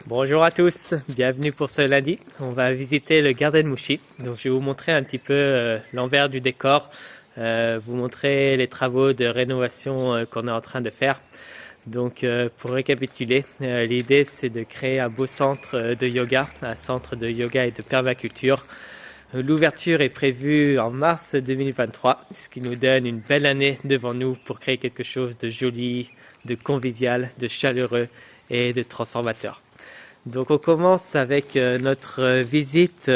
Bonjour à tous, bienvenue pour ce lundi. On va visiter le Garden Mushi. Donc je vais vous montrer un petit peu l'envers du décor, vous montrer les travaux de rénovation qu'on est en train de faire. Donc pour récapituler, l'idée c'est de créer un beau centre de yoga, un centre de yoga et de permaculture. L'ouverture est prévue en mars 2023, ce qui nous donne une belle année devant nous pour créer quelque chose de joli, de convivial, de chaleureux et de transformateur. Donc on commence avec notre visite.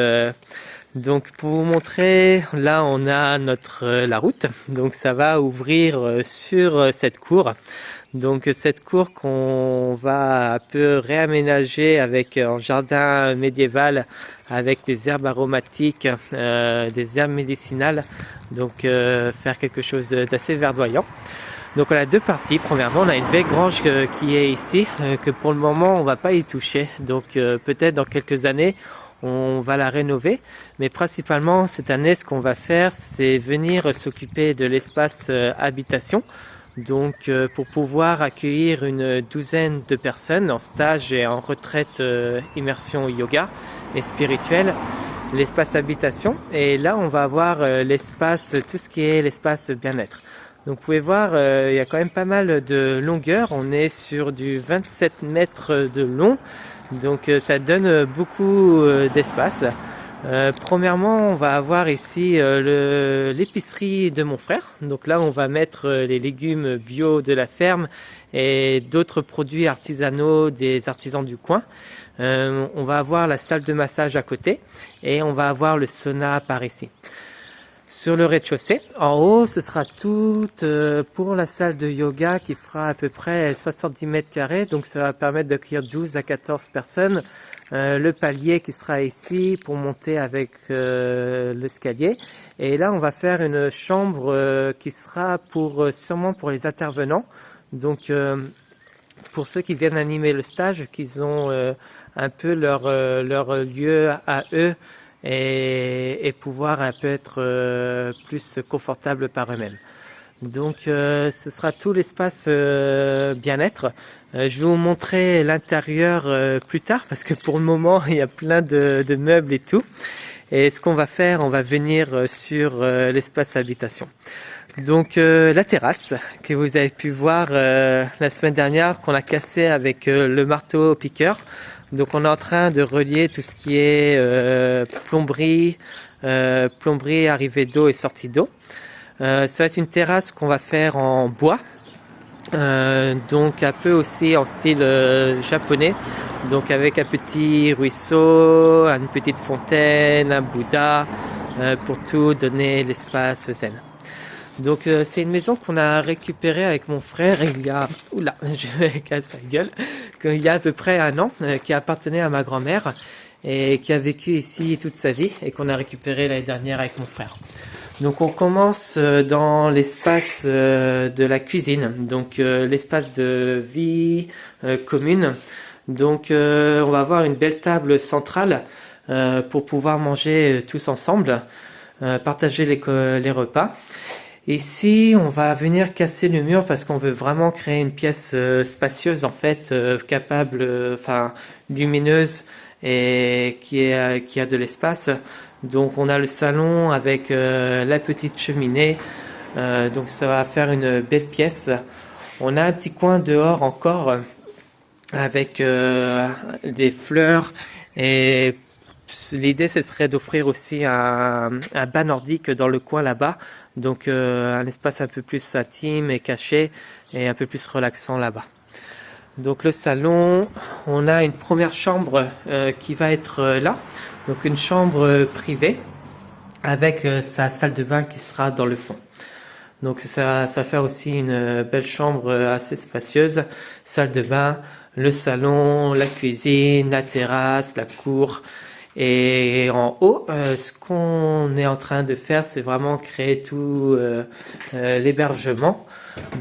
Donc pour vous montrer, là on a la route. Donc ça va ouvrir sur cette cour. Donc cette cour qu'on va un peu réaménager avec un jardin médiéval avec des herbes aromatiques, des herbes médicinales. Donc faire quelque chose d'assez verdoyant. Donc on a deux parties. Premièrement, on a une vieille grange qui est ici, que pour le moment on va pas y toucher. Donc peut-être dans quelques années on va la rénover. Mais principalement cette année, ce qu'on va faire, c'est venir s'occuper de l'espace habitation. Donc pour pouvoir accueillir une douzaine de personnes en stage et en retraite immersion yoga et spirituelle. L'espace habitation. Et là on va avoir l'espace, tout ce qui est l'espace bien-être. Donc vous pouvez voir, il y a quand même pas mal de longueur. On est sur du 27 mètres de long. Donc ça donne beaucoup d'espace. Premièrement, on va avoir ici l'épicerie de mon frère. Donc là, on va mettre les légumes bio de la ferme et d'autres produits artisanaux des artisans du coin. On va avoir la salle de massage à côté et on va avoir le sauna par ici. Sur le rez-de-chaussée, en haut, ce sera tout pour la salle de yoga qui fera à peu près 70 mètres carrés. Donc ça va permettre d'accueillir 12 à 14 personnes. Le palier qui sera ici pour monter avec l'escalier. Et là, on va faire une chambre qui sera sûrement pour les intervenants. Donc pour ceux qui viennent animer le stage, qu'ils ont un peu leur lieu à eux. Et pouvoir un peu être plus confortable par eux-mêmes. Donc ce sera tout l'espace bien-être. Je vais vous montrer l'intérieur plus tard parce que pour le moment il y a plein de meubles et tout. Et ce qu'on va faire, on va venir sur l'espace habitation. Donc la terrasse que vous avez pu voir la semaine dernière qu'on a cassé avec le marteau piqueur. Donc on est en train de relier tout ce qui est plomberie, arrivée d'eau et sortie d'eau. Ça va être une terrasse qu'on va faire en bois, donc un peu aussi en style japonais, donc avec un petit ruisseau, une petite fontaine, un Bouddha, pour tout donner l'espace zen. Donc c'est une maison qu'on a récupérée avec mon frère il y a... Oula, je vais casser la gueule. Il y a à peu près 1 an, qui appartenait à ma grand-mère et qui a vécu ici toute sa vie et qu'on a récupéré l'année dernière avec mon frère. Donc on commence dans l'espace de la cuisine, donc l'espace de vie commune. Donc on va avoir une belle table centrale pour pouvoir manger tous ensemble, partager les repas. Ici, on va venir casser le mur parce qu'on veut vraiment créer une pièce spacieuse en fait, capable, lumineuse et qui a de l'espace. Donc on a le salon avec la petite cheminée, donc ça va faire une belle pièce. On a un petit coin dehors encore avec des fleurs et l'idée ce serait d'offrir aussi un bas nordique dans le coin là-bas. Donc un espace un peu plus intime et caché et un peu plus relaxant là-bas. Donc le salon, on a une première chambre qui va être là. Donc une chambre privée avec sa salle de bain qui sera dans le fond. Donc ça va faire aussi une belle chambre assez spacieuse. Salle de bain, le salon, la cuisine, la terrasse, la cour. Et en haut, ce qu'on est en train de faire, c'est vraiment créer tout l'hébergement.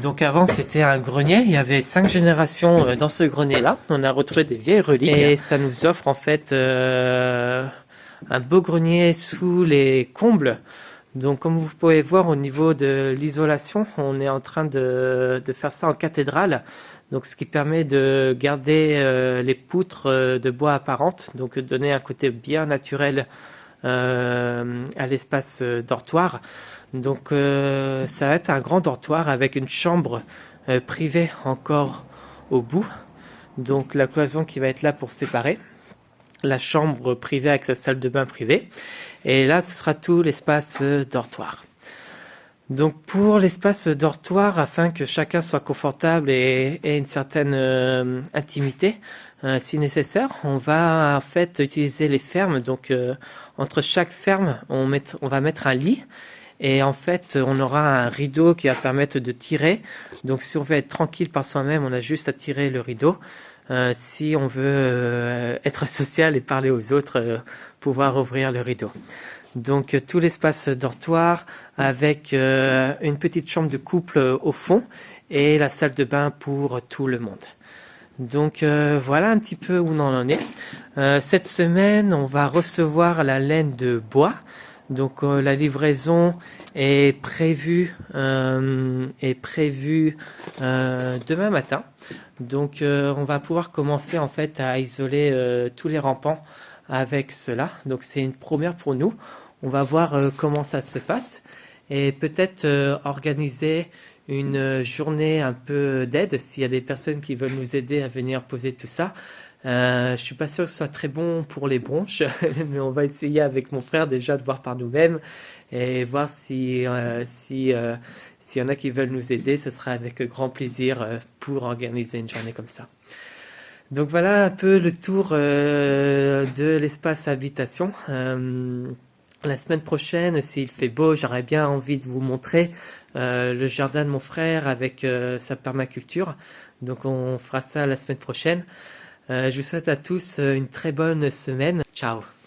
Donc avant, c'était un grenier. Il y avait 5 générations dans ce grenier-là. On a retrouvé des vieilles reliques. Et ça nous offre en fait un beau grenier sous les combles. Donc comme vous pouvez voir au niveau de l'isolation, on est en train de faire ça en cathédrale. donc ce qui permet de garder les poutres de bois apparentes, donc donner un côté bien naturel à l'espace dortoir. Donc ça va être un grand dortoir avec une chambre privée encore au bout, donc la cloison qui va être là pour séparer la chambre privée avec sa salle de bain privée, et là ce sera tout l'espace dortoir. Donc pour l'espace dortoir, afin que chacun soit confortable et ait une certaine intimité, si nécessaire, on va en fait utiliser les fermes. Donc entre chaque ferme, on va mettre un lit, et en fait on aura un rideau qui va permettre de tirer. Donc si on veut être tranquille par soi-même, on a juste à tirer le rideau. Si on veut être social et parler aux autres, pouvoir ouvrir le rideau. Donc tout l'espace dortoir avec une petite chambre de couple au fond et la salle de bain pour tout le monde. Donc voilà un petit peu où on en est. Cette semaine, on va recevoir la laine de bois. Donc la livraison est prévue demain matin. Donc on va pouvoir commencer en fait à isoler tous les rampants avec cela. Donc c'est une première pour nous. On va voir comment ça se passe et peut-être organiser une journée un peu d'aide s'il y a des personnes qui veulent nous aider à venir poser tout ça. Je suis pas sûr que ce soit très bon pour les bronches, mais on va essayer avec mon frère déjà de voir par nous-mêmes et voir s'il y en a qui veulent nous aider, ce sera avec grand plaisir pour organiser une journée comme ça. Donc voilà un peu le tour de l'espace habitation. La semaine prochaine, s'il fait beau, j'aurais bien envie de vous montrer le jardin de mon frère avec sa permaculture. Donc on fera ça la semaine prochaine. Je vous souhaite à tous une très bonne semaine. Ciao!